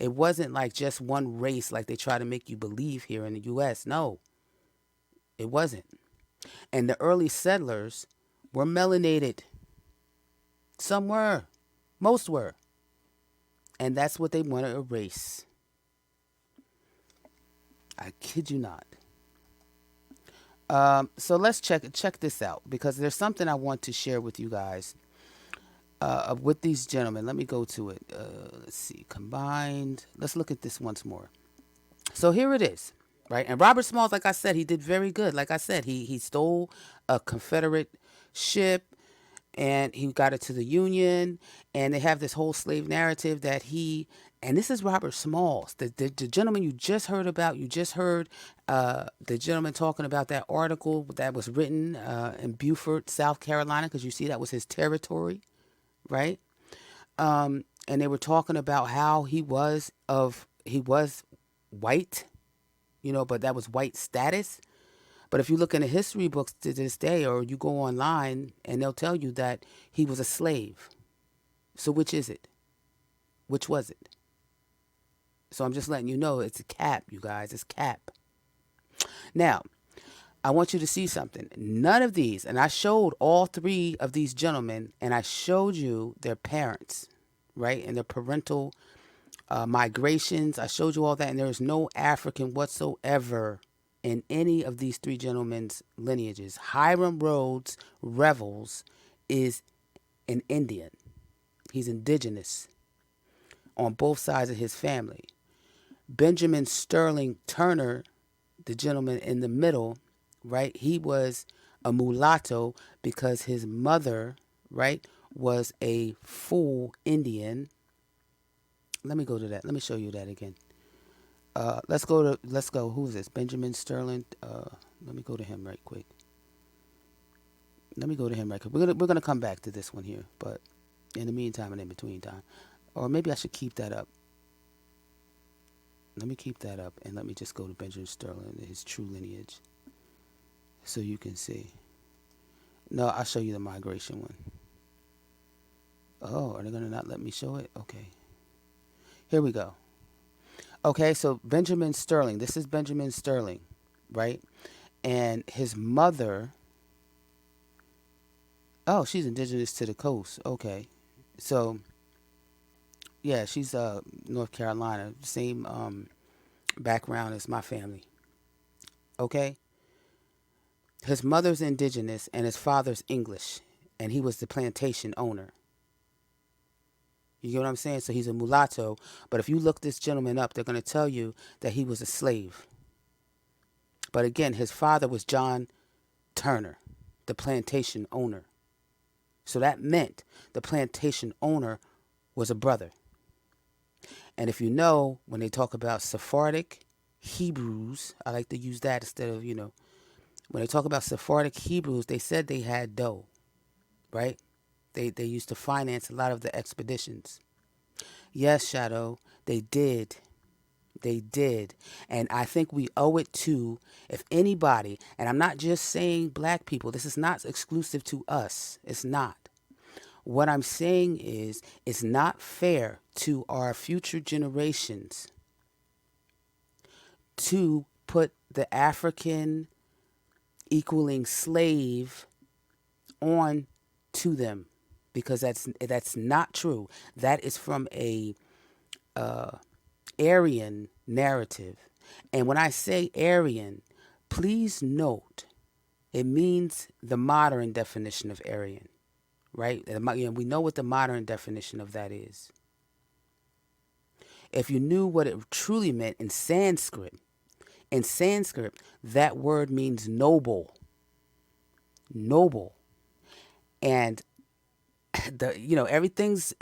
It wasn't like just one race like they try to make you believe here in the U.S. No, it wasn't. And the early settlers were melanated. Some were, most were. And that's what they want to erase. I kid you not. So let's check this out, because there's something I want to share with you guys with these gentlemen. Let me go to it. Let's see, combined. Let's look at this once more. So here it is, right? And Robert Smalls, like I said, he did very good. Like I said, he stole a Confederate ship and he got it to the Union. And they have this whole slave narrative that he, and this is Robert Smalls, the gentleman you just heard about. You just heard the gentleman talking about that article that was written in Beaufort, South Carolina, because you see that was his territory, right? And they were talking about how he was white, but that was white status. But if you look in the history books to this day, or you go online, and they'll tell you that he was a slave. So which is it? Which was it? So I'm just letting you know it's a cap, you guys. It's cap. Now, I want you to see something. None of these, and I showed all three of these gentlemen, and I showed you their parents, right? And their parental migrations. I showed you all that, and there is no African whatsoever in any of these three gentlemen's lineages. Hiram Rhodes Revels is an Indian. He's indigenous on both sides of his family. Benjamin Sterling Turner, the gentleman in the middle, right? He was a mulatto because his mother, right, was a full Indian. Let me go to that. Let me show you that again. Let's go. Who's this? Benjamin Sterling. Let me go to him right quick. We're gonna come back to this one here, but in the meantime and in between time, or maybe I should keep that up. Let me keep that up, and let me just go to Benjamin Sterling, his true lineage, so you can see. No, I'll show you the migration one. Oh, are they gonna not let me show it? Okay. Here we go. Okay, so Benjamin Sterling. This is Benjamin Sterling, right? And his mother. Oh, she's indigenous to the coast. Okay, so yeah, she's North Carolina, same background as my family. Okay, his mother's indigenous and his father's English, and he was the plantation owner. You get what I'm saying? So he's a mulatto, but if you look this gentleman up, they're going to tell you that he was a slave. But again, his father was John Turner, the plantation owner. So that meant the plantation owner was a brother. And if you know, when they talk about Sephardic Hebrews, I like to use that instead of, when they talk about Sephardic Hebrews, they said they had dough, right? They used to finance a lot of the expeditions. Yes, Shadow, they did. They did. And I think we owe it to, if anybody, and I'm not just saying black people, this is not exclusive to us. It's not. What I'm saying is, it's not fair to our future generations to put the African equaling slave on to them, because that's not true. That is from a Aryan narrative. And when I say Aryan, please note it means the modern definition of Aryan, right? We know what the modern definition of that is. If you knew what it truly meant in Sanskrit, that word means noble. Noble. And everything's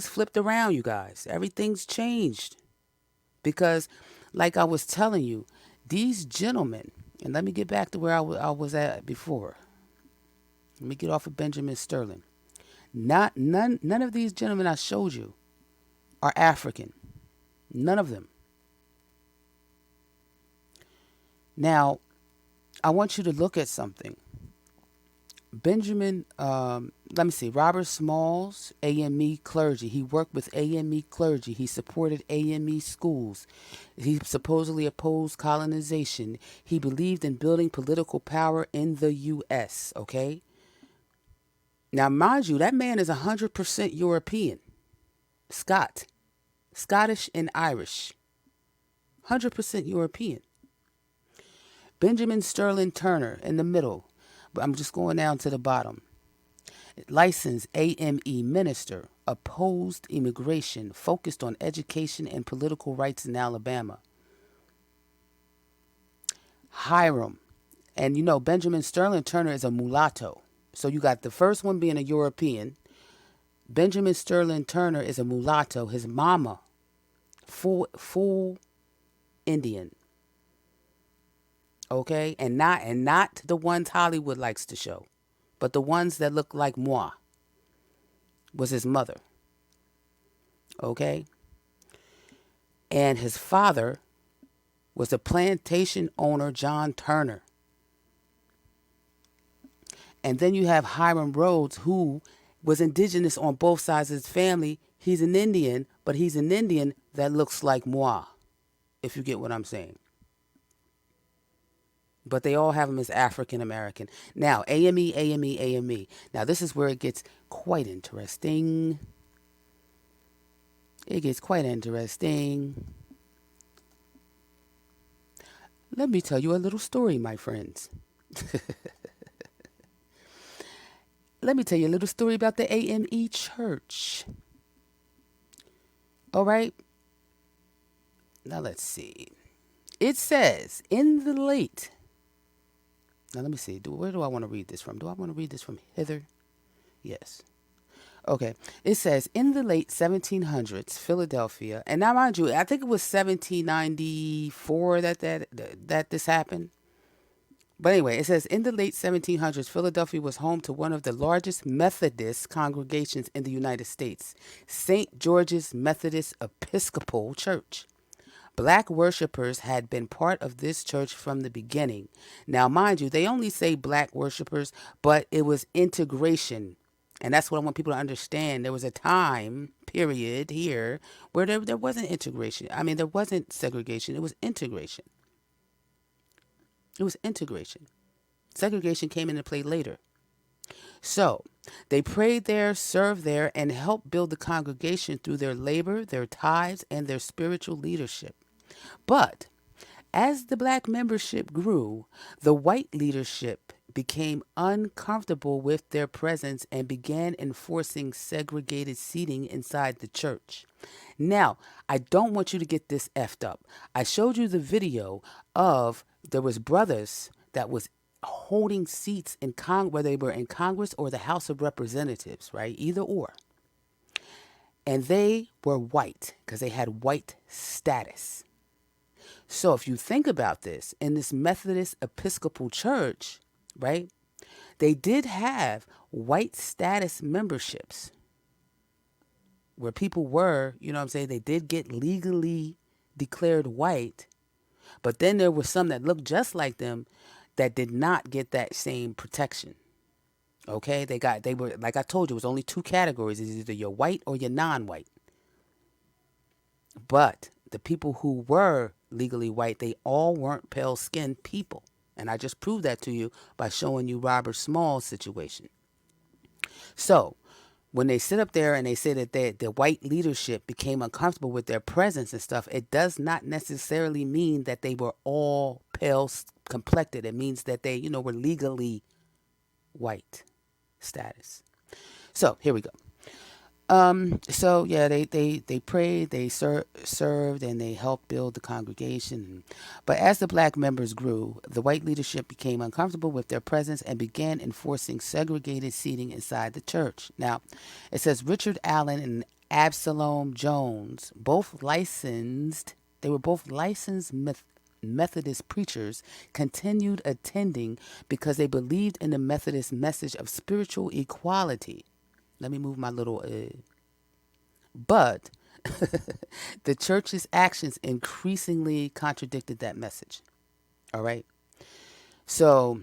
flipped around, you guys. Everything's changed. Because, like I was telling you, these gentlemen, and let me get back to where I was at before. Let me get off of Benjamin Sterling. None of these gentlemen I showed you are African. None of them. Now, I want you to look at something. Benjamin let me see. Robert Smalls, A.M.E. clergy. He worked with A.M.E. clergy. He supported A.M.E. schools. He supposedly opposed colonization. He believed in building political power in the U.S., okay? Now, mind you, that man is 100% European. Scottish and Irish. 100% European. Benjamin Sterling Turner in the middle. But I'm just going down to the bottom. Licensed A.M.E. minister, opposed immigration, focused on education and political rights in Alabama. Hiram. And you know, Benjamin Sterling Turner is a mulatto. So you got the first one being a European. Benjamin Sterling Turner is a mulatto. His mama, full Indian. Okay? And not the ones Hollywood likes to show, but the ones that look like moi was his mother. Okay? And his father was the plantation owner John Turner. And then you have Hiram Rhodes, who was indigenous on both sides of his family. He's an Indian, but he's an Indian that looks like moi, if you get what I'm saying. But they all have him as African American. Now, A.M.E., A.M.E., A.M.E. Now, this is where it gets quite interesting. It gets quite interesting. Let me tell you a little story, my friends. Let me tell you a little story about the A.M.E. church. All right. Now, let's see. It says in the late. Now, let me see. Where do I want to read this from? Do I want to read this from hither? Yes. Okay. It says in the late 1700s, Philadelphia. And now, mind you, I think it was 1794 that this happened. But anyway, it says in the late 1700s, Philadelphia was home to one of the largest Methodist congregations in the United States, St. George's Methodist Episcopal Church. Black worshipers had been part of this church from the beginning. Now, mind you, they only say black worshipers, but it was integration. And that's what I want people to understand. There was a time period here where there wasn't integration. I mean, there wasn't segregation. It was integration. It was integration. Segregation came into play later. So they prayed there, served there, and helped build the congregation through their labor, their tithes, and their spiritual leadership. But as the black membership grew, the white leadership became uncomfortable with their presence and began enforcing segregated seating inside the church. Now, I don't want you to get this effed up. I showed you the video of there was brothers that was holding seats in whether they were in Congress or the House of Representatives, right? Either or. And they were white because they had white status. So if you think about this, in this Methodist Episcopal Church, right, they did have white status memberships where people were, you know what I'm saying, they did get legally declared white, but then there were some that looked just like them that did not get that same protection. Okay, they were, like I told you, it was only two categories. It's either you're white or you're non-white. But the people who were legally white, they all weren't pale-skinned people. And I just proved that to you by showing you Robert Small's situation. So when they sit up there and they say that the white leadership became uncomfortable with their presence and stuff, it does not necessarily mean that they were all pale complected. It means that they, were legally white status. So here we go. So yeah, they prayed, they served, and they helped build the congregation. But as the black members grew, the white leadership became uncomfortable with their presence and began enforcing segregated seating inside the church. Now, it says Richard Allen and Absalom Jones, they were both licensed Methodist preachers, continued attending because they believed in the Methodist message of spiritual equality. Let me move my little... But the church's actions increasingly contradicted that message. All right? So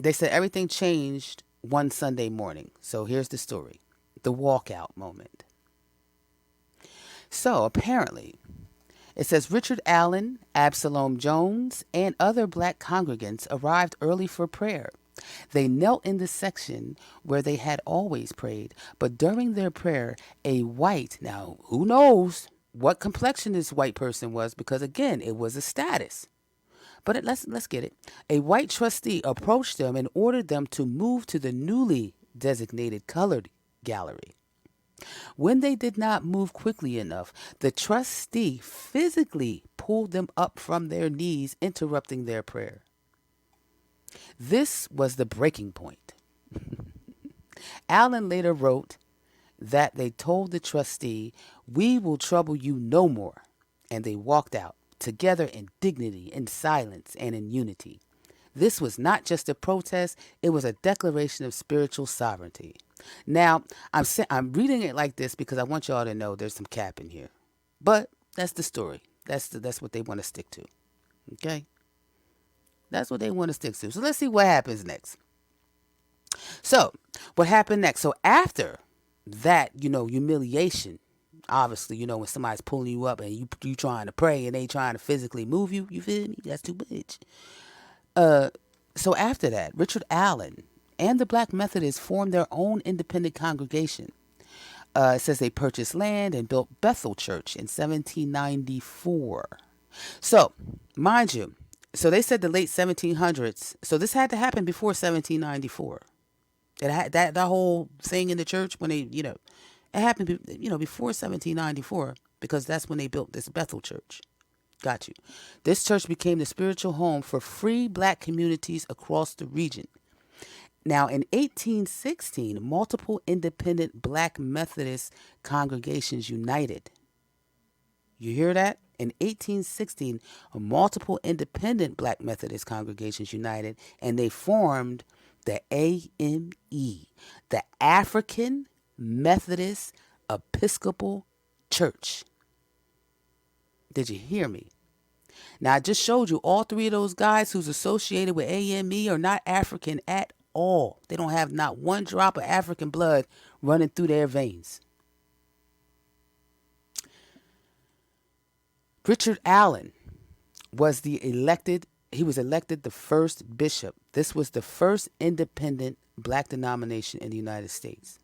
They said everything changed one Sunday morning. So here's the story, the walkout moment. So apparently, it says Richard Allen, Absalom Jones, and other black congregants arrived early for prayer. They knelt in the section where they had always prayed, but during their prayer, a white, now who knows what complexion this white person was, because again, it was a status. But let's get it. A white trustee approached them and ordered them to move to the newly designated colored gallery. When they did not move quickly enough, the trustee physically pulled them up from their knees, interrupting their prayer. This was the breaking point. Allen later wrote that they told the trustee, "We will trouble you no more." And they walked out, together in dignity, in silence, and in unity. This was not just a protest, it was a declaration of spiritual sovereignty. Now, I'm reading it like this because I want y'all to know there's some cap in here. But that's the story. That's what they want to stick to. Okay? That's what they want to stick to. So let's see what happens next. So, what happened next? So after that, humiliation, obviously, when somebody's pulling you up and you trying to pray and they trying to physically move you, you feel me? That's too much. So after that, Richard Allen and the Black Methodists formed their own independent congregation. It says they purchased land and built Bethel Church in 1794. So, mind you, so they said the late 1700s. So this had to happen before 1794. It had that whole thing in the church when they, it happened, before 1794 because that's when they built this Bethel Church. Got you. This church became the spiritual home for free black communities across the region. Now, in 1816, multiple independent black Methodist congregations united. You hear that? In 1816, multiple independent black Methodist congregations united, and they formed the A.M.E., the African Methodist Episcopal Church. Did you hear me? Now, I just showed you all three of those guys who's associated with A.M.E. are not African at all. They don't have not one drop of African blood running through their veins. Richard Allen was elected the first bishop. This was the first independent black denomination in the United States.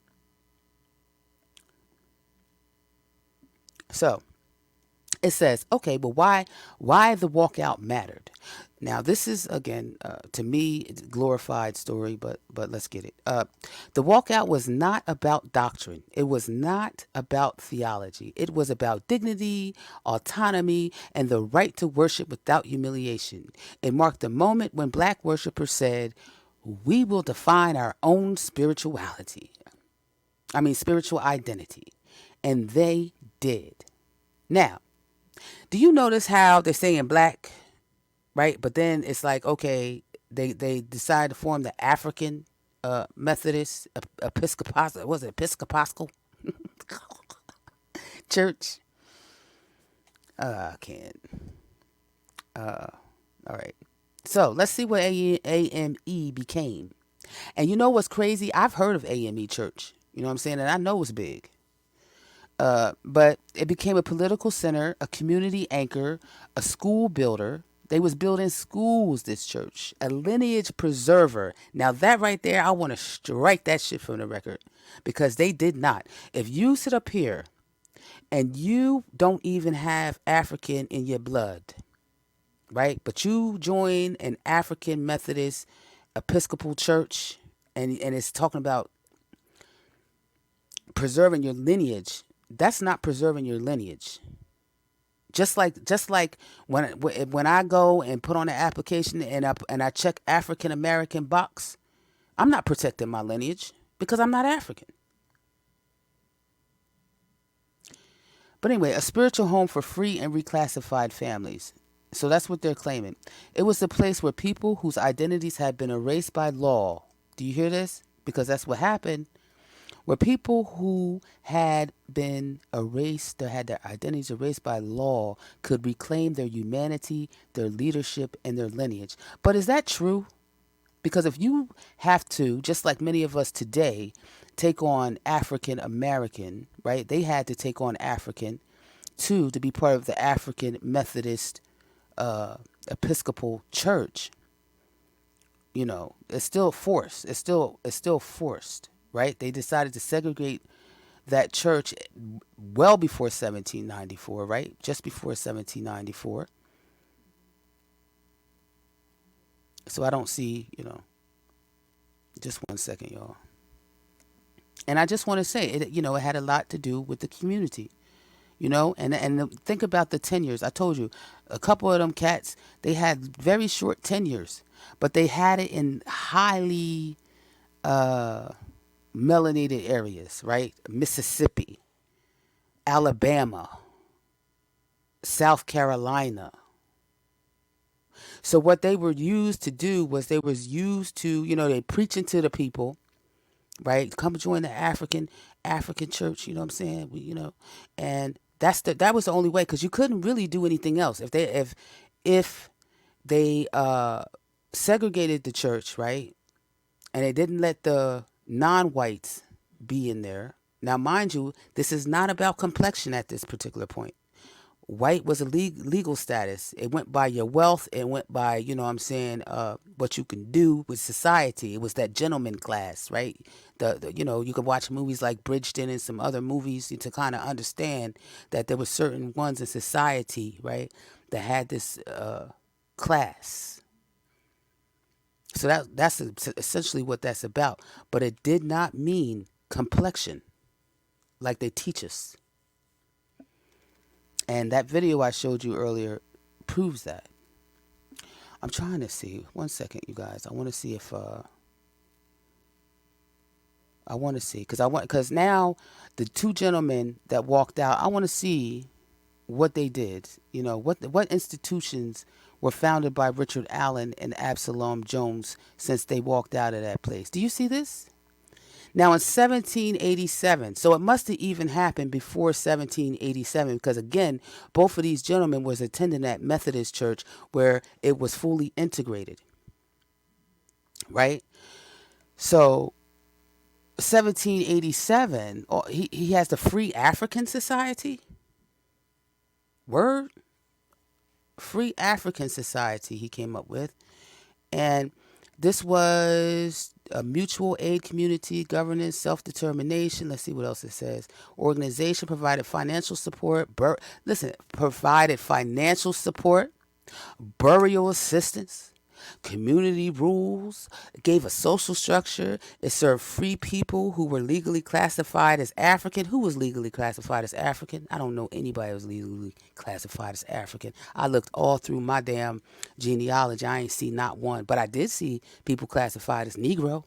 So, it says, okay, but why the walkout mattered? Now, this is, again, to me, it's a glorified story, but let's get it. The walkout was not about doctrine. It was not about theology. It was about dignity, autonomy, and the right to worship without humiliation. It marked the moment when black worshipers said, "We will define our own spiritual identity." And they did. Now, do you notice how they're saying black, right? But then it's like, okay, they decide to form the African Methodist Episcopal, was it Episcopal Church? I can't. All right. So let's see what A.M.E. became. And you know what's crazy? I've heard of A.M.E. Church. You know what I'm saying? And I know it's big. But it became a political center, a community anchor, a school builder. They was building schools, this church. A lineage preserver. Now that right there, I want to strike that shit from the record. Because they did not. If you sit up here and you don't even have African in your blood, right? But you join an African Methodist Episcopal Church and it's talking about preserving your lineage. That's not preserving your lineage. Just like when I go and put on an application and I check African American box, I'm not protecting my lineage because I'm not African. But anyway, a spiritual home for free and reclassified families. So that's what they're claiming. It was the place where people whose identities had been erased by law. Do you hear this? Because that's what happened. Where people who had been erased or had their identities erased by law could reclaim their humanity, their leadership, and their lineage. But is that true? Because if you have to, just like many of us today, take on African American, right? They had to take on African too to be part of the African Methodist uh, Episcopal Church. It's still forced. It's still forced, right? They decided to segregate that church well before 1794, right? Just before 1794. So I don't see, just one second, y'all. And I just want to say, it had a lot to do with the community, and think about the tenures. I told you, a couple of them cats, they had very short tenures, but they had it in highly melanated areas, right? Mississippi, Alabama, South Carolina. So what they were used to do was they was used to, they preaching to the people, right? Come join the African church, you know what I'm saying? And that was the only way, because you couldn't really do anything else. If they segregated the church, right? And they didn't let the non-whites be in there. Now, mind you, this is not about complexion at this particular point. White was a legal status. It went by your wealth. It went by, what I'm saying, what you can do with society. It was that gentleman class, right? You could watch movies like Bridgeton and some other movies to kind of understand that there were certain ones in society, right, that had this class. So that's essentially what that's about. But it did not mean complexion like they teach us. And that video I showed you earlier proves that. I'm trying to see. One second, you guys. I want to see if because now the two gentlemen that walked out, I want to see what they did. What institutions were founded by Richard Allen and Absalom Jones since they walked out of that place. Do you see this? Now in 1787, so it must have even happened before 1787, because again, both of these gentlemen was attending that Methodist church where it was fully integrated, right? So 1787, he has the Free African Society. Word? Free African Society he came up with. And this was a mutual aid community, governance, self-determination. Let's see what else it says. Organization provided financial support. Provided financial support, burial assistance, community rules, gave a social structure. It served free people who were legally classified as African. Who was legally classified as African? I don't know anybody who was legally classified as African. I looked all through my damn genealogy. I ain't see not one. But I did see people classified as Negro,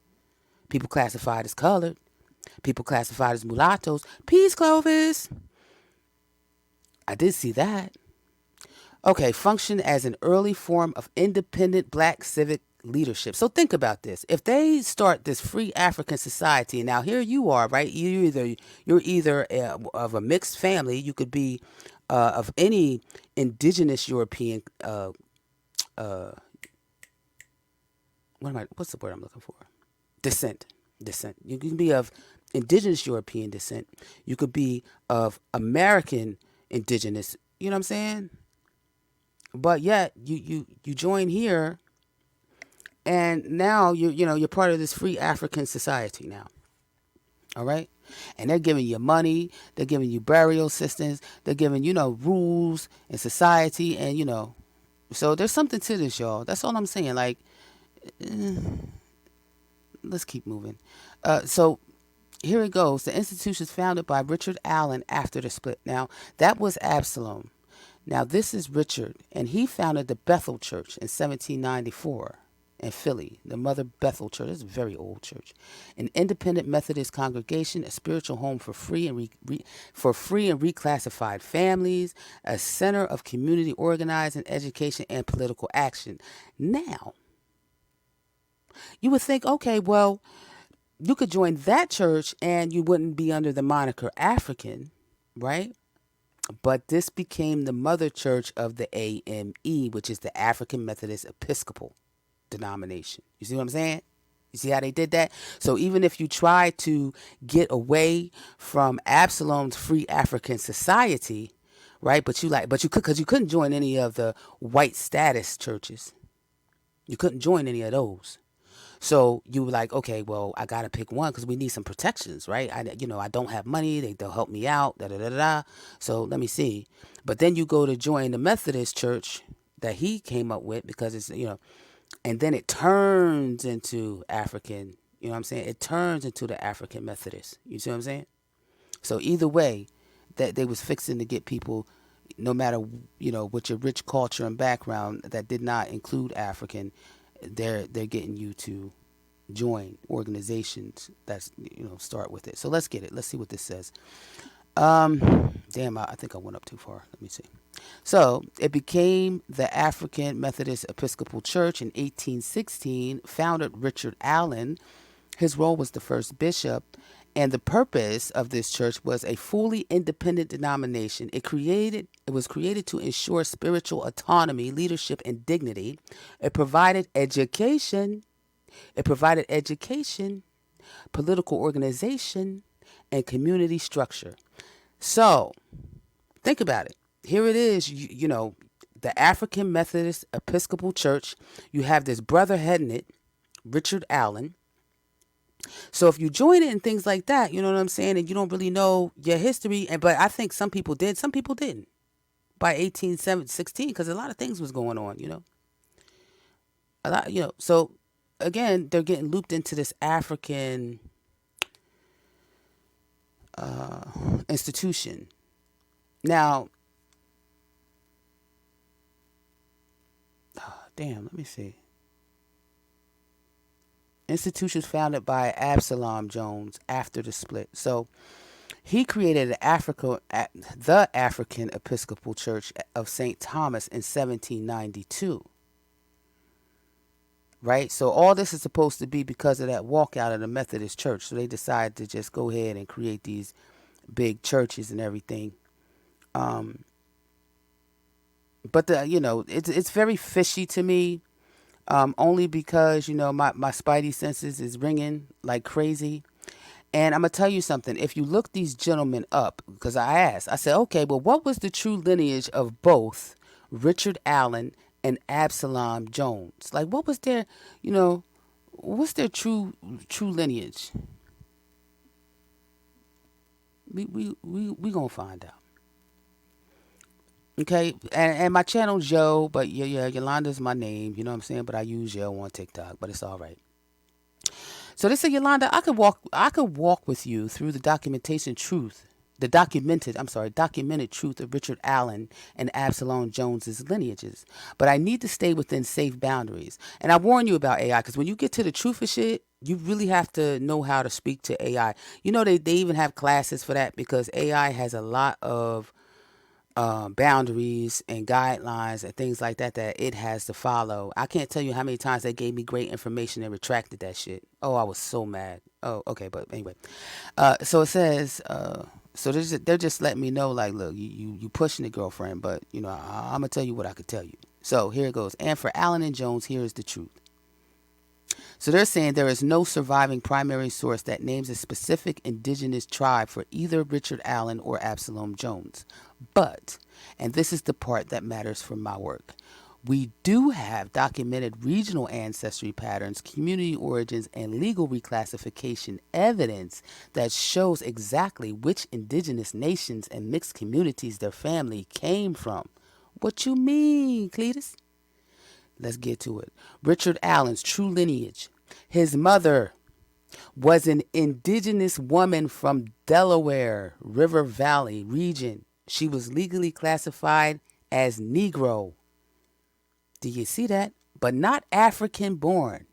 people classified as colored, people classified as mulattoes. Peace, Clovis. I did see that. Okay, function as an early form of independent black civic leadership. So think about this. If they start this Free African Society, and now here you are, right? You're either of a mixed family. You could be of any indigenous European. What's the word I'm looking for? Descent. You can be of indigenous European descent. You could be of American indigenous. You know what I'm saying? But yet you join here, and now you're part of this Free African Society now. All right, and they're giving you money, they're giving you burial assistance, they're giving rules in society, and so there's something to this, y'all. That's all I'm saying. Like, let's keep moving. So here it goes. The institution is founded by Richard Allen after the split. Now that was Absalom. Now, this is Richard, and he founded the Bethel Church in 1794 in Philly, the Mother Bethel Church. It's a very old church. An independent Methodist congregation, a spiritual home for free and reclassified families, a center of community organizing, education, and political action. Now, you would think, okay, well, you could join that church and you wouldn't be under the moniker African, right? But this became the mother church of the A.M.E, which is the African Methodist Episcopal. denomination. You see what I'm saying? You see how they did that? So even if you try to get away from Absalom's free African society, right? But you could, because you couldn't join any of the white status churches. You couldn't join any of those. So you were like, okay, well, I gotta pick one because we need some protections, right? I don't have money. They'll help me out. Da da da da. So let me see. But then you go to join the Methodist church that he came up with because it's. And then it turns into African. You know what I'm saying? It turns into the African Methodist. You see what I'm saying? So either way, that they was fixing to get people, no matter with your rich culture and background that did not include African, they're getting you to join organizations that's start with it. So let's get it. Let's see what this says. Damn, I think I went up too far. Let me see. So it became the African Methodist Episcopal Church in 1816, founded Richard Allen. His role was the first bishop, and the purpose of this church was a fully independent denomination. It was created to ensure spiritual autonomy, leadership, and dignity. It provided education. Political organization, and community structure. So, think about it. Here it is, the African Methodist Episcopal Church. You have this brother heading it, Richard Allen. So if you join it and things like that, you know what I'm saying, and you don't really know your history, but I think some people did, some people didn't. By 1816, because a lot of things was going on, a lot, So again, they're getting looped into this African institution. Now, let me see. Institutions founded by Absalom Jones after the split. So he created the African Episcopal Church of St. Thomas in 1792. Right? So all this is supposed to be because of that walkout of the Methodist Church. So they decided to just go ahead and create these big churches and everything. But it's very fishy to me. Only because, my spidey senses is ringing like crazy. And I'm going to tell you something. If you look these gentlemen up, because I said, okay, well, what was the true lineage of both Richard Allen and Absalom Jones? Like, what was their, what's their true lineage? We going to find out. Okay, and my channel's Yo, but yeah, Yolanda's my name, you know what I'm saying? But I use Yo on TikTok, but it's all right. So they say, Yolanda, I could walk with you through the documented truth of Richard Allen and Absalom Jones's lineages, but I need to stay within safe boundaries. And I warn you about AI, because when you get to the truth of shit, you really have to know how to speak to AI. They even have classes for that, because AI has a lot of boundaries and guidelines and things like that it has to follow. I can't tell you how many times they gave me great information and retracted that shit. Oh, I was so mad. Oh, okay, but anyway. So it says, so they're just letting me know, like, look, you pushing the girlfriend, but I'm gonna tell you what I could tell you. So here it goes. And for Allen and Jones, here is the truth. So they're saying there is no surviving primary source that names a specific indigenous tribe for either Richard Allen or Absalom Jones. But, and this is the part that matters for my work, we do have documented regional ancestry patterns, community origins, and legal reclassification evidence that shows exactly which indigenous nations and mixed communities their family came from. What you mean, Cletus? Let's get to it. Richard Allen's true lineage. His mother was an indigenous woman from Delaware, River Valley region. She was legally classified as Negro. Do you see that? But not African born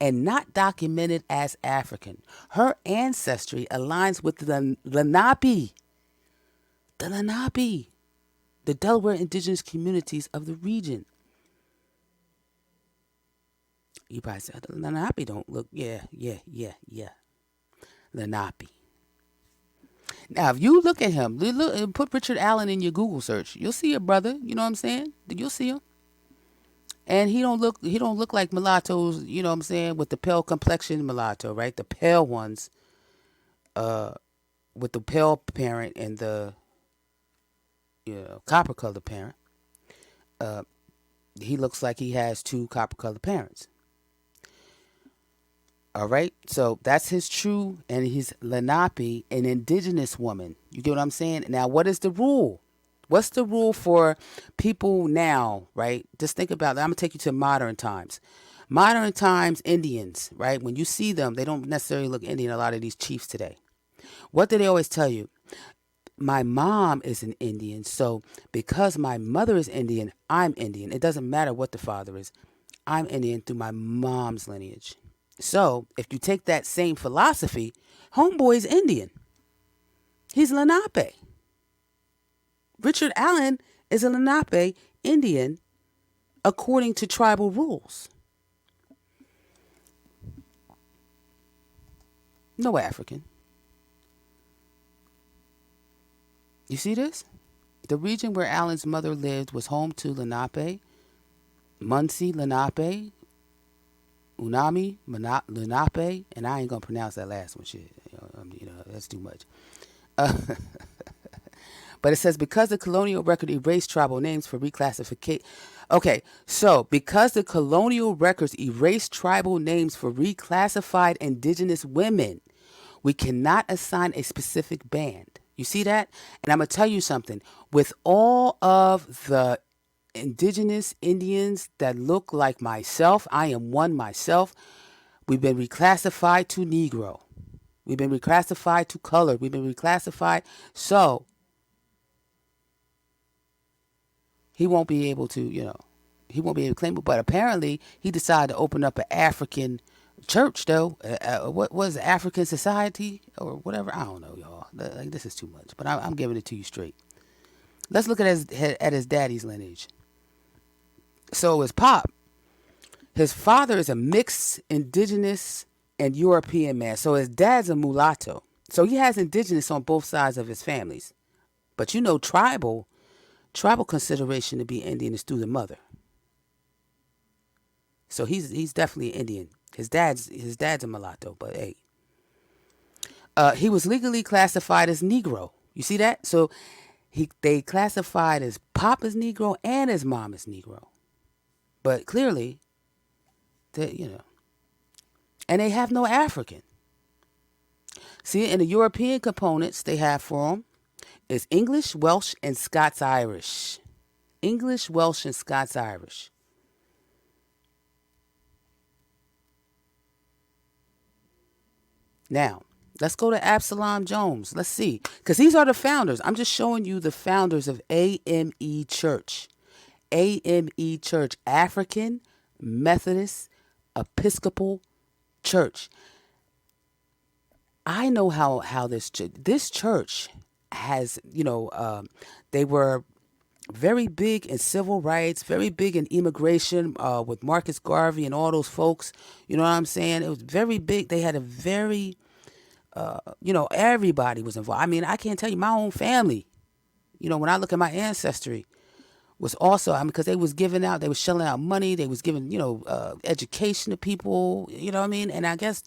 and not documented as African. Her ancestry aligns with the Lenape. The Lenape. The Delaware indigenous communities of the region. You probably said, Lenape don't look, yeah. Lenape. Now, if you look at him, put Richard Allen in your Google search, you'll see a brother, you know what I'm saying? You'll see him. And he don't look like mulattoes, you know what I'm saying, with the pale complexion mulatto, right? The pale ones, with the pale parent and the copper colored parent. Uh, he looks like he has two copper colored parents. All right, so that's his true, and he's Lenape, an indigenous woman. You get what I'm saying? Now, what is the rule? What's the rule for people now, right? Just think about that. I'm gonna take you to modern times. Modern times, Indians, right? When you see them, they don't necessarily look Indian. A lot of these chiefs today. What do they always tell you? My mom is an Indian, so because my mother is Indian, I'm Indian. It doesn't matter what the father is. I'm Indian through my mom's lineage. So if you take that same philosophy, homeboy's Indian. He's Lenape. Richard Allen is a Lenape Indian according to tribal rules. No African. You see this? The region where Allen's mother lived was home to Lenape, Muncie Lenape, Unami Lenape, and I ain't gonna pronounce that last one. Shit, that's too much. Uh, but it says because the colonial record erased tribal names for reclassification. Okay, so because the colonial records erased tribal names for reclassified indigenous women, we cannot assign a specific band. You see that? And I'm going to tell you something. With all of the indigenous Indians that look like myself, I am one myself, we've been reclassified to Negro. We've been reclassified to colored. We've been reclassified. So he won't be able to, he won't be able to claim it. But apparently he decided to open up an African church, though. What was it, African Society or whatever? I don't know, y'all. Like, this is too much. But I'm giving it to you straight. Let's look at his daddy's lineage. So his pop, his father is a mixed indigenous and European man. So his dad's a mulatto. So he has indigenous on both sides of his families. But tribal consideration to be Indian is through the mother. So he's definitely Indian. His dad's a mulatto, but hey. He was legally classified as Negro. You see that? So they classified his pop as Negro and his mom as Negro. But clearly, and they have no African. See, in the European components they have for them is English, Welsh, and Scots-Irish. English, Welsh, and Scots-Irish. Now, let's go to Absalom Jones. Let's see. Because these are the founders. I'm just showing you the founders of A.M.E. Church. A.M.E. Church. African Methodist Episcopal Church. I know how this church has, they were very big in civil rights, very big in immigration with Marcus Garvey and all those folks. You know what I'm saying? It was very big. They had a very, everybody was involved. I mean, I can't tell you, my own family, when I look at my ancestry, was also, because they was giving out, they was shelling out money, they was giving, education to people, you know what I mean? And I guess,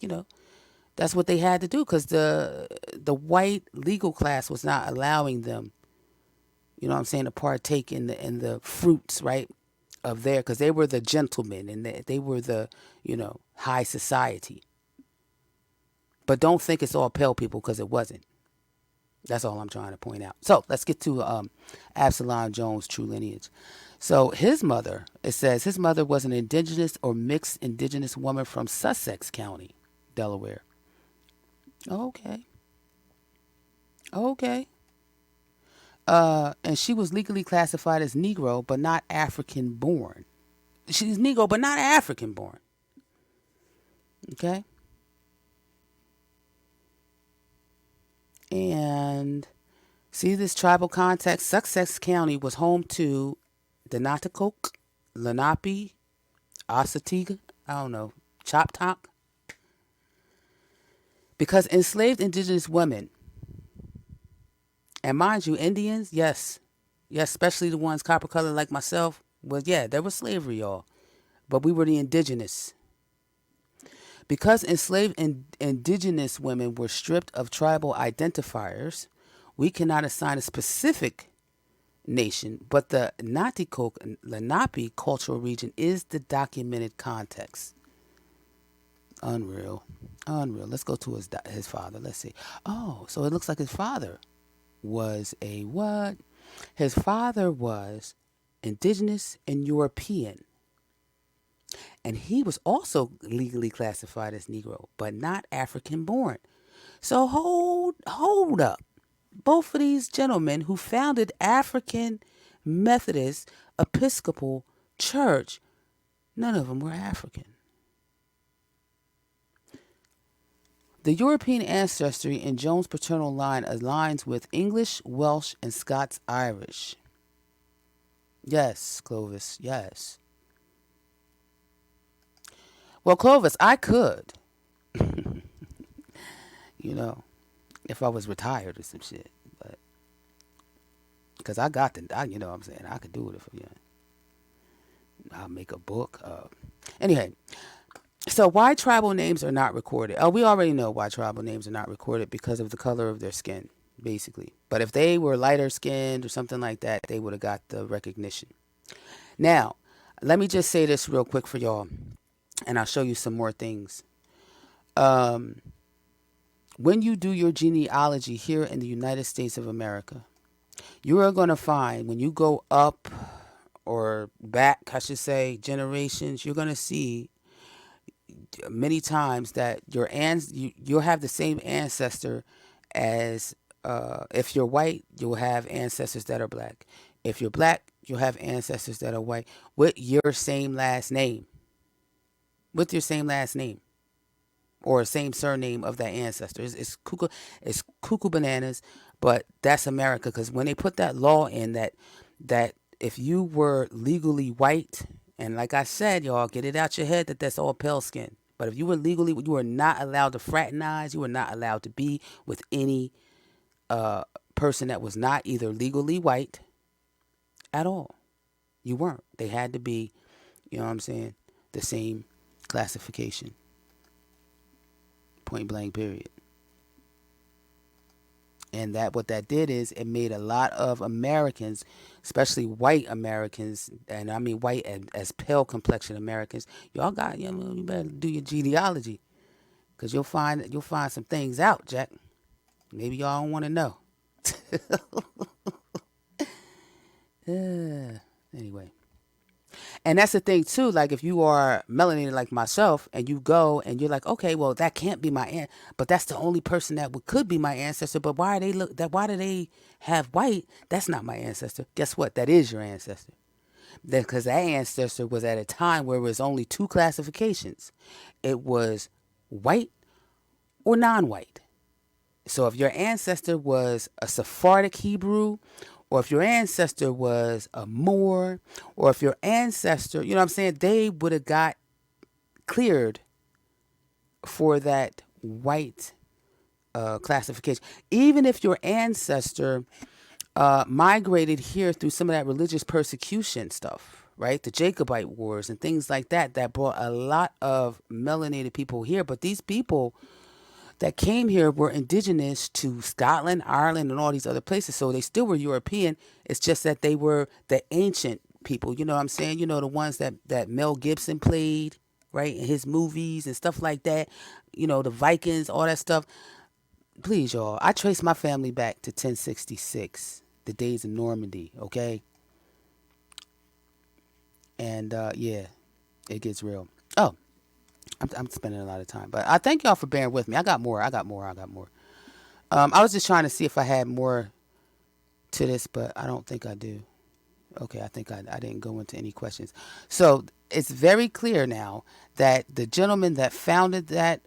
that's what they had to do because the white legal class was not allowing them, to partake in the fruits, right, of because they were the gentlemen and they were the, high society. But don't think it's all pale people because it wasn't. That's all I'm trying to point out. So let's get to Absalom Jones' true lineage. So his mother, it says his mother was an indigenous or mixed indigenous woman from Sussex County, Delaware. Okay. And she was legally classified as Negro, but not African born. She's Negro, but not African born. Okay. And see this tribal context. Sussex County was home to the Nanticoke, Lenape, Osatig, Choptalk. Because enslaved indigenous women, and mind you, Indians, yes, especially the ones copper colored like myself, there was slavery, y'all. but we were the indigenous. Because enslaved indigenous women were stripped of tribal identifiers, we cannot assign a specific nation, but the Lenape cultural region is the documented context. Unreal. Unreal. Let's go to his father. Let's see. Oh, so it looks like his father was a what? His father was indigenous and European. And he was also legally classified as Negro, but not African born. So hold up. Both of these gentlemen who founded African Methodist Episcopal Church, none of them were African. The European ancestry in Jones' paternal line aligns with English, Welsh, and Scots-Irish. Yes, Clovis, yes. Well, Clovis, I could, if I was retired or some shit. But because I got what I'm saying, I could do it if, I'll make a book. Anyway, so why tribal names are not recorded? Oh, we already know why tribal names are not recorded, because of the color of their skin, basically. But if they were lighter skinned or something like that, they would have got the recognition. Now, let me just say this real quick for y'all, and I'll show you some more things. When you do your genealogy here in the United States of America, you are going to find, when you go up or back, I should say, generations, you're going to see many times that you'll have the same ancestor as, if you're white, you'll have ancestors that are black. If you're black, you'll have ancestors that are white with your same last name. With your same last name. Or same surname of that ancestor. It's cuckoo bananas, but that's America, because when they put that law in that if you were legally white, and like I said, y'all, get it out your head that that's all pale skin. But if you were legally, you were not allowed to fraternize. You were not allowed to be with any person that was not either legally white at all. You weren't. They had to be, you know what I'm saying, the same classification. Point blank, period. And what that did is it made a lot of Americans, especially white Americans, and I mean white as pale complexion Americans, y'all got, you better do your genealogy, because you'll find some things out, Jack. Maybe y'all don't want to know. Anyway. And that's the thing too, like if you are melanated like myself and you go and you're like, okay, well that can't be my aunt, but that's the only person that could be my ancestor, but why do they have white? That's not my ancestor. Guess what? That is your ancestor. Because that ancestor was at a time where it was only two classifications. It was white or non-white. So if your ancestor was a Sephardic Hebrew, or if your ancestor was a Moor, or if your ancestor, you know what I'm saying, they would have got cleared for that white classification. Even if your ancestor migrated here through some of that religious persecution stuff, right? The Jacobite Wars and things like that brought a lot of melanated people here. But these people that came here were indigenous to Scotland, Ireland, and all these other places. So they still were European. It's just that they were the ancient people. You know what I'm saying? You know, the ones that Mel Gibson played, right, in his movies and stuff like that. You know, the Vikings, all that stuff. Please, y'all. I trace my family back to 1066, the days of Normandy, okay? And, yeah, it gets real. Oh. I'm spending a lot of time, but I thank y'all for bearing with me. I got more. I was just trying to see if I had more to this, but I don't think I do. Okay, I think I didn't go into any questions. So it's very clear now that the gentleman that founded that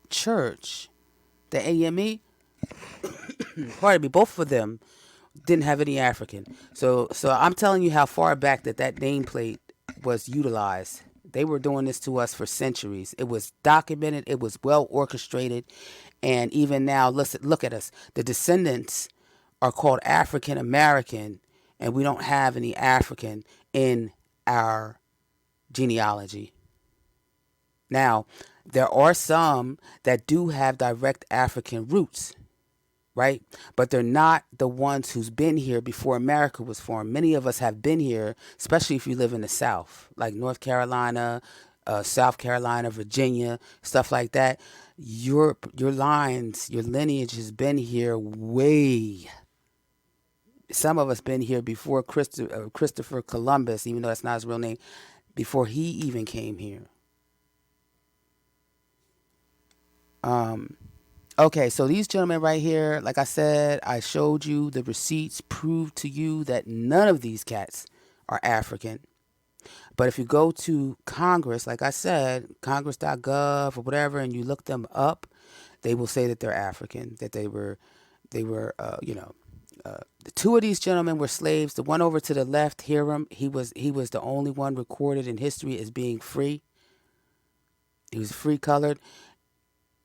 church, the A.M.E, pardon me, both of them didn't have any African. So I'm telling you how far back that nameplate was utilized. They were doing this to us for centuries. It was documented. It was well orchestrated. And even now, look at us. The descendants are called African American, and we don't have any African in our genealogy. Now, there are some that do have direct African roots, right? But they're not the ones who's been here before America was formed. Many of us have been here, especially if you live in the South, like North Carolina, South Carolina, Virginia, stuff like that. Your lines, your lineage has been here way. Some of us been here before Christopher Columbus, even though that's not his real name, before he even came here. Okay, so these gentlemen right here, like I said, I showed you the receipts, proved to you that none of these cats are African. But if you go to Congress, like I said, congress.gov or whatever, and you look them up, they will say that they're African, that the two of these gentlemen were slaves. The one over to the left, Hiram, he was the only one recorded in history as being free. He was free colored.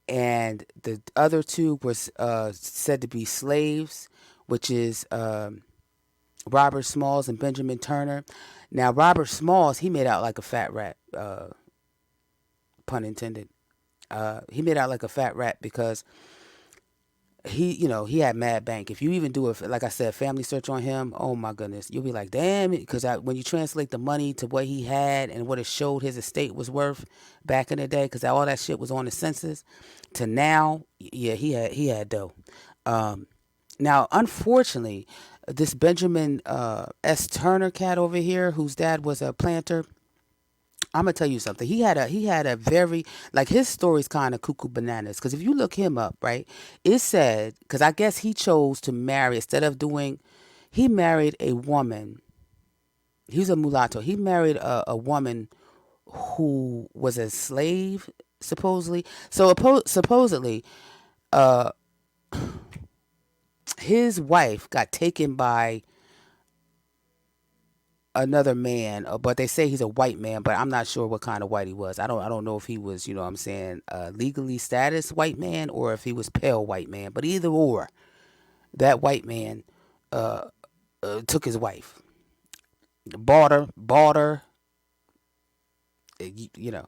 And the other two was said to be slaves, which is Robert Smalls and Benjamin Turner. Now, Robert Smalls, he made out like a fat rat, pun intended. He made out like a fat rat because he had mad bank. If you even do like I said, family search on him, oh my goodness, you'll be like, damn, because when you translate the money to what he had and what it showed his estate was worth back in the day, because all that shit was on the census, to now, yeah, he had dough. Now, unfortunately, this Benjamin S. Turner cat over here, whose dad was a planter, I'm gonna tell you something. He had a very, like, his story's kind of cuckoo bananas. Because if you look him up, right, it said, because I guess he chose to marry instead of doing, he married a woman. He was a mulatto. He married a woman who was a slave, supposedly. So supposedly, his wife got taken by another man, but they say he's a white man, but I'm not sure what kind of white he was. I don't know if he was, what I'm saying, legally status white man, or if he was pale white man. But either or, that white man took his wife, bought her, you know.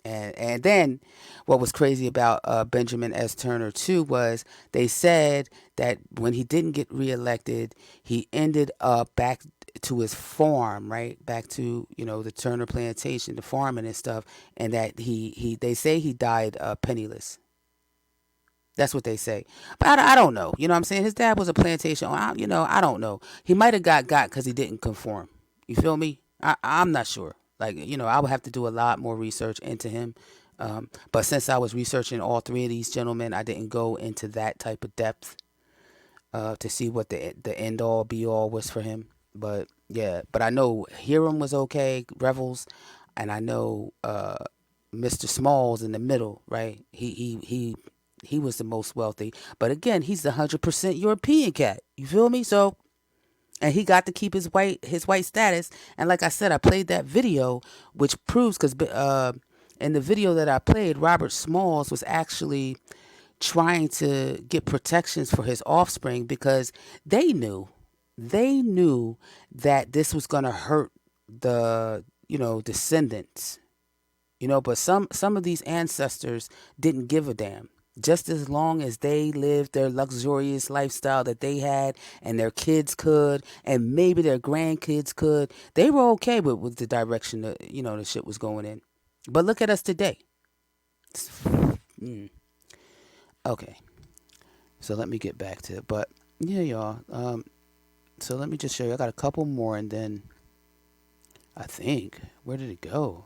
And then what was crazy about Benjamin S. Turner too was they said that when he didn't get reelected, he ended up back to his farm, right? Back to, the Turner plantation, the farming and stuff, and that they say he died penniless. That's what they say. But I don't know. You know what I'm saying? His dad was a plantation owner. I don't know. He might have got because he didn't conform. You feel me? I'm not sure. Like, I would have to do a lot more research into him. But since I was researching all three of these gentlemen, I didn't go into that type of depth to see what the end all be all was for him. But yeah, but I know Hiram was okay, Revels, and I know Mr. Smalls in the middle, right? He was the most wealthy. But again, he's the 100% European cat. You feel me? So, and he got to keep his white status. And like I said, I played that video, which proves, because in the video that I played, Robert Smalls was actually trying to get protections for his offspring because they knew that this was going to hurt the descendants. But some of these ancestors didn't give a damn. Just as long as they lived their luxurious lifestyle that they had, and their kids could, and maybe their grandkids could, they were okay with the direction that the shit was going in. But look at us today. Okay, so let me get back to it. But yeah, y'all. So let me just show you. I got a couple more, and then I think, where did it go?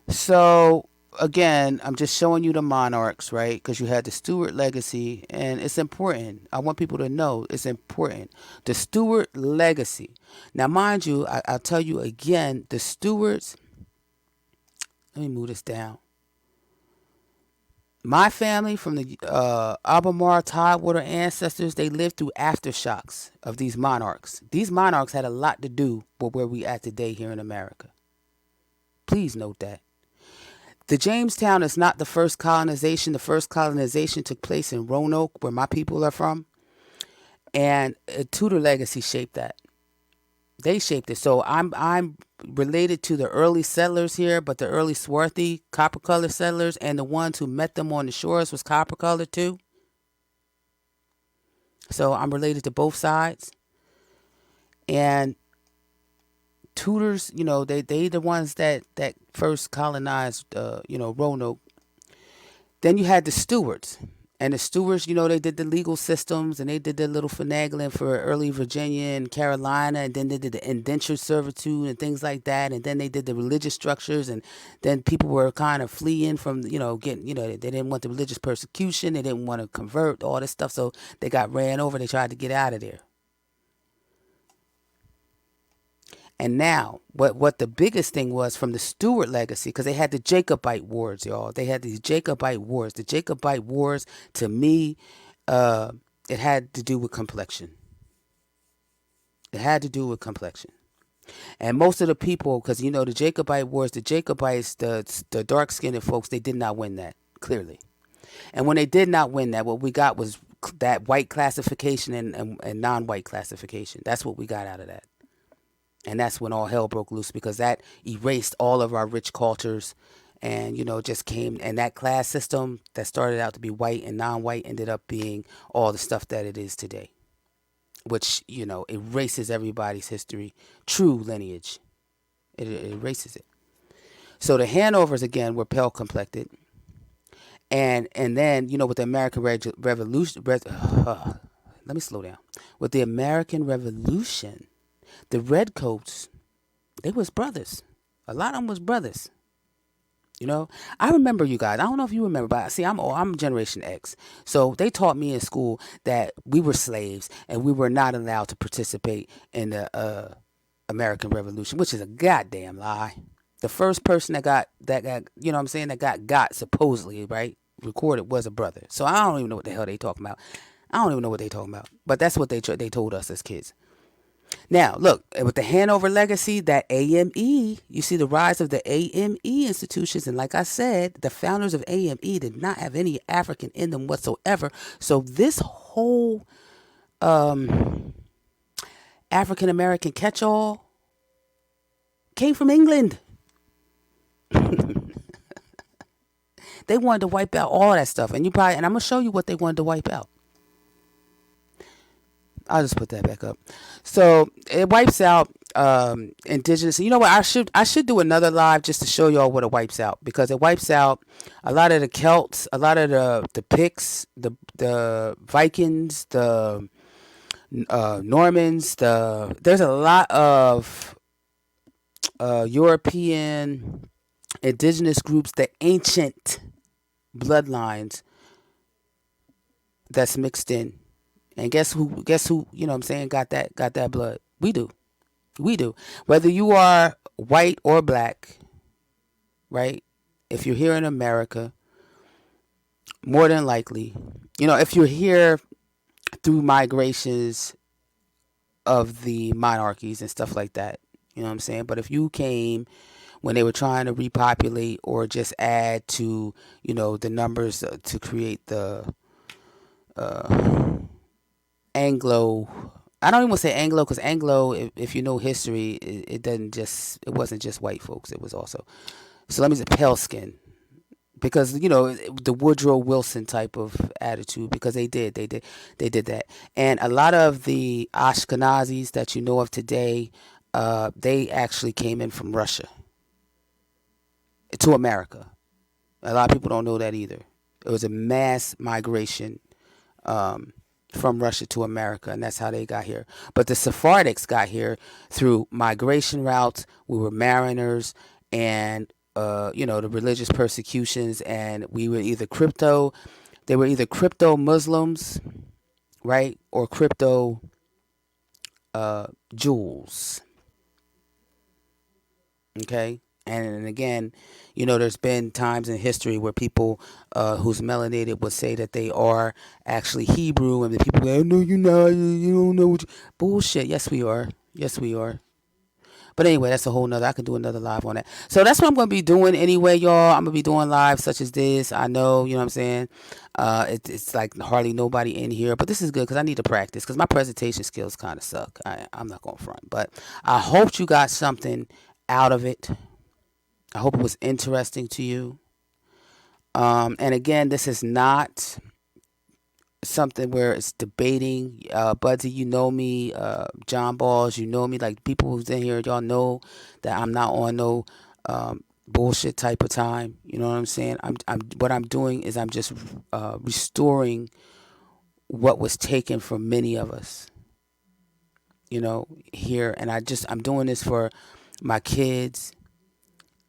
So again, I'm just showing you the monarchs, right? Because you had the Stuart legacy, and it's important. I want people to know it's important. The Stuart legacy. Now, mind you, I'll tell you again, the Stuarts. Let me move this down. My family from the Albemarle Tidewater ancestors, they lived through aftershocks of these monarchs. These monarchs had a lot to do with where we at today here in America. Please note that. The Jamestown is not the first colonization. The first colonization took place in Roanoke, where my people are from. And Tudor legacy shaped that. They shaped it. So I'm related to the early settlers here, but the early swarthy copper colored settlers and the ones who met them on the shores was copper colored too. So I'm related to both sides. And Tudors, they the ones that first colonized, Roanoke. Then you had the Stewarts. And the Stewarts, they did the legal systems and they did their little finagling for early Virginia and Carolina. And then they did the indentured servitude and things like that. And then they did the religious structures. And then people were kind of fleeing from, getting, they didn't want the religious persecution. They didn't want to convert, all this stuff. So they got ran over. They tried to get out of there. And now, what the biggest thing was from the Stuart legacy, because they had the Jacobite wars, y'all. They had these Jacobite wars. The Jacobite wars, to me, it had to do with complexion. It had to do with complexion. And most of the people, because the Jacobite wars, the Jacobites, the dark-skinned folks, they did not win that, clearly. And when they did not win that, what we got was that white classification and non-white classification. That's what we got out of that. And that's when all hell broke loose, because that erased all of our rich cultures and, just came. And that class system that started out to be white and non-white ended up being all the stuff that it is today, which, erases everybody's history, true lineage. It erases it. So the Hanovers, again, were pale complected. And then, with the American Revolution, let me slow down. With the American Revolution, the redcoats, they was brothers. A lot of them was brothers. I remember, you guys. I don't know if you remember, but see, I'm Generation X. So they taught me in school that we were slaves and we were not allowed to participate in the American Revolution, which is a goddamn lie. The first person that got, that got supposedly, right, recorded was a brother. So I don't even know what the hell they talking about. I don't even know what they talking about. But that's what they told us as kids. Now, look, with the Hanover legacy, that A.M.E., you see the rise of the A.M.E. institutions. And like I said, the founders of A.M.E. did not have any African in them whatsoever. So this whole African-American catch-all came from England. They wanted to wipe out all that stuff. And I'm going to show you what they wanted to wipe out. I'll just put that back up. So it wipes out indigenous. You know what? I should do another live just to show y'all what it wipes out, because it wipes out a lot of the Celts, a lot of the Picts, the Vikings, the Normans. There's a lot of European indigenous groups, the ancient bloodlines that's mixed in. And guess who, got that blood? We do. Whether you are white or black, right? If you're here in America, more than likely, if you're here through migrations of the monarchies and stuff like that, But if you came when they were trying to repopulate or just add to, the numbers to create the Anglo. I don't even want to say Anglo, because Anglo, if you know history, it wasn't just white folks. It was also, so let me say pale skin, because the Woodrow Wilson type of attitude, because they did that. And a lot of the Ashkenazis that you know of today, they actually came in from Russia to America. A lot of people don't know that either. It was a mass migration from Russia to America, and that's how they got here. But the Sephardics got here through migration routes. We were mariners, and the religious persecutions, and we were either crypto. They were either crypto Muslims, right, or crypto Jews. Okay. And again, there's been times in history where people who's melanated would say that they are actually Hebrew, and the people go, "No, you're not. You don't know what bullshit." Yes, we are. But anyway, that's a whole nother. I could do another live on that. So that's what I'm gonna be doing anyway, y'all. I'm gonna be doing lives such as this. I know, you know what I'm saying. It's like hardly nobody in here, but this is good because I need to practice because my presentation skills kind of suck. I'm not gonna front, but I hope you got something out of it. I hope it was interesting to you. And again, this is not something where it's debating. Budsy, you know me. John Balls, you know me. Like people who's in here, y'all know that I'm not on no bullshit type of time. You know what I'm saying? What I'm doing is I'm just restoring what was taken from many of us. You know, here, and I'm doing this for my kids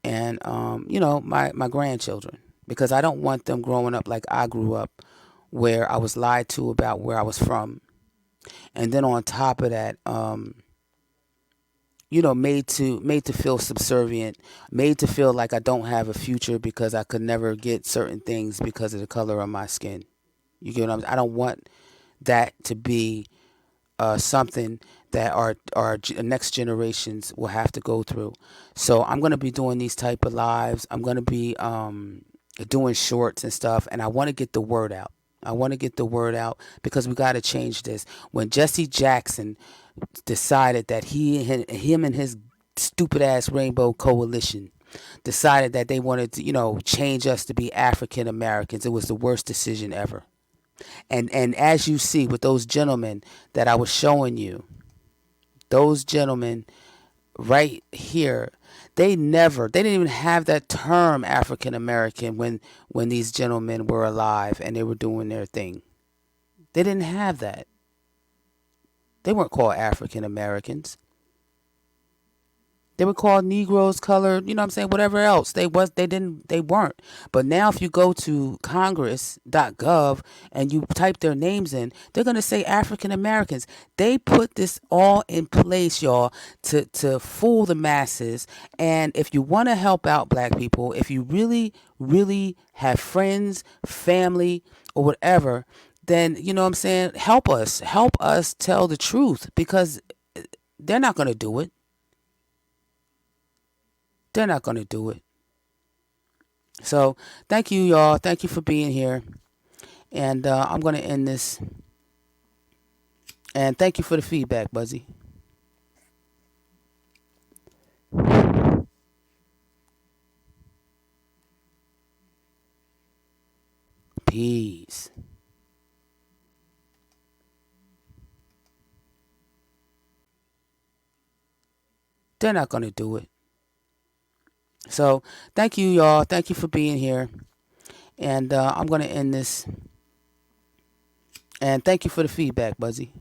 and my grandchildren because I don't want them growing up like I grew up, where I was lied to about where I was from, and then on top of that, made to feel subservient, made to feel like I don't have a future because I could never get certain things because of the color of my skin. You get what I don't want that to be something that our next generations will have to go through. So I'm gonna be doing these type of lives. I'm gonna be doing shorts and stuff, and I want to get the word out. I want to get the word out because we got to change this. When Jesse Jackson decided that him and his stupid ass Rainbow Coalition decided that they wanted to, change us to be African Americans, it was the worst decision ever. And as you see with those gentlemen that I was showing you, those gentlemen right here, they didn't even have that term African American when these gentlemen were alive and they were doing their thing. They didn't have that. They weren't called African Americans. They were called Negroes, colored, you know what I'm saying, whatever else. They weren't. But now if you go to congress.gov and you type their names in, they're gonna say African Americans. They put this all in place, y'all, to fool the masses. And if you want to help out black people, if you really, really have friends, family, or whatever, then you know what I'm saying, help us. Help us tell the truth because they're not gonna do it. They're not going to do it. So thank you, y'all. Thank you for being here. And I'm going to end this. And thank you for the feedback, Buzzy. Peace. They're not going to do it. So thank you, y'all. Thank you for being here. And I'm going to end this. And thank you for the feedback, Buzzy.